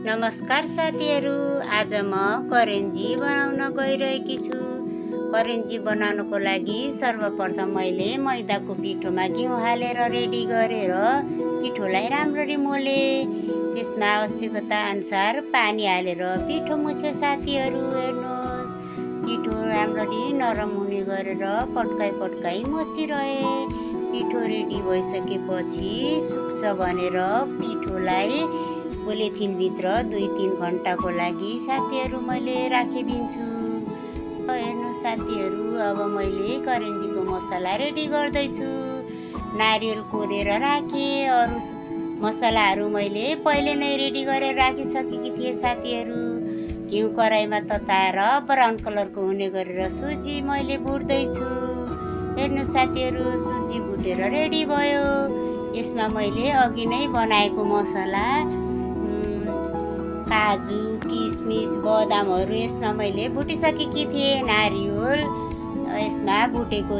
नमस्कार साथीहरू, आज म करेन्जी बनाउन गइरहेकी छु। करेन्जी बनाउनको लागि सर्वप्रथम मैले मैदाको पिठोमा घिउ हालेर रेडी गरेर पिठोलाई राम्ररी मोले। त्यसमा आवश्यकता अनुसार पानी हालेर पिठो मुछे साथीहरू। हेर्नुहोस्, पिठो राम्ररी नरम हुने गरेर पटकाई मसिरहे। पिठो रेडी भइसकेपछि सुक्छ भनेर पिठोलाई पोलिथिनभित्र 2-3 घण्टाको लागि साथीहरू मैले राखिदिन्छु। हेर्नुहोस् साथीहरू, अब मैले करेन्जीको मसला रेडी गर्दैछु। नारियल कोरेर राखेँ। अरू मसलाहरू मैले पहिले नै रेडी गरेर राखिसकेकी थिएँ साथीहरू। घिउ कराईमा तताएर ब्राउन कलरको हुने गरेर सुजी मैले भुट्दैछु। हेर्नुहोस् साथीहरू, सुजी भुटेर रेडी भयो। यसमा मैले अघि नै बनाएको मसला काजु, किसमिस, बदामहरू यसमा मैले भुटिसकेकी थिएँ। नारियल यसमा भुटेको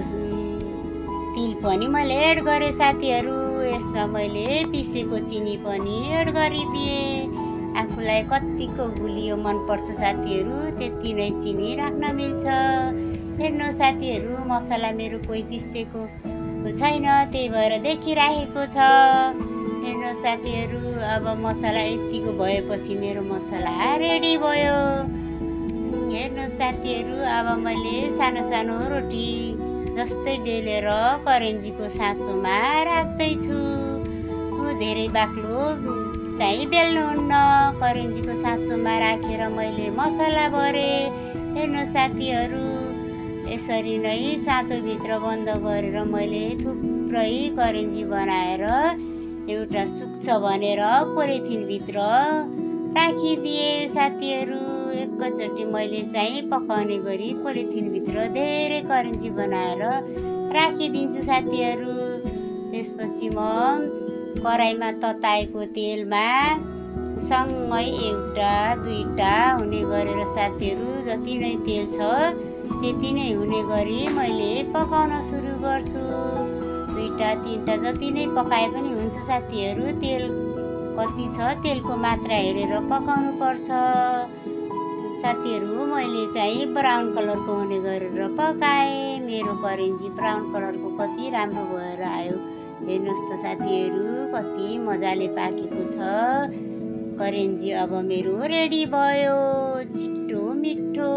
तिल पनि मैले एड गरेँ साथीहरू। यसमा मैले पिसेको चिनी पनि एड गरिदिएँ। आफूलाई कतिको गुलियो मनपर्छ साथीहरू त्यति नै चिनी राख्न मिल्छ। हेर्नुहोस् साथीहरू, मसला मेरो कोही पिसेको छैन, त्यही भएर देखिरहेको छ। हेर्नुहोस् साथीहरू, अब मसला यतिको भएपछि मेरो मसला रेडी भयो। हेर्नुहोस् साथीहरू, अब मैले सानो सानो रोटी जस्तै बेलेर करेन्जीको साँचोमा राख्दैछु। धेरै बाक्लो चाहिँ बेल्नुहुन्न। करेन्जीको साँचोमा राखेर मैले मसला भरेँ। हेर्नुहोस् साथीहरू, यसरी नै साँचोभित्र बन्द गरेर मैले थुप्रै करेन्जी बनाएर एउटा सुक्छ भनेर पोलिथिनभित्र राखिदिएँ साथीहरू। एकैचोटि मैले चाहिँ पकाउने गरी पोलिथिनभित्र धेरै करेन्जी बनाएर राखिदिन्छु साथीहरू। त्यसपछि म कराईमा तताएको तेलमा सँगै 1-2टा हुने गरेर साथीहरू, जति नै तेल छ त्यति नै हुने गरी मैले पकाउन सुरु गर्छु। 2-3टा जति नै पकाए पनि हुन्छ साथीहरू। तेल कति छ तेलको मात्रा हेरेर पकाउनु पर्छ साथीहरू। मैले चाहिँ ब्राउन कलरको हुने गरेर पकाएँ। मेरो करेन्जी ब्राउन कलरको कति राम्रो भएर आयो। हेर्नुहोस् त साथीहरू, कति मजाले पाकेको छ करेन्जी। अब मेरो रेडी भयो, छिटो मिठो।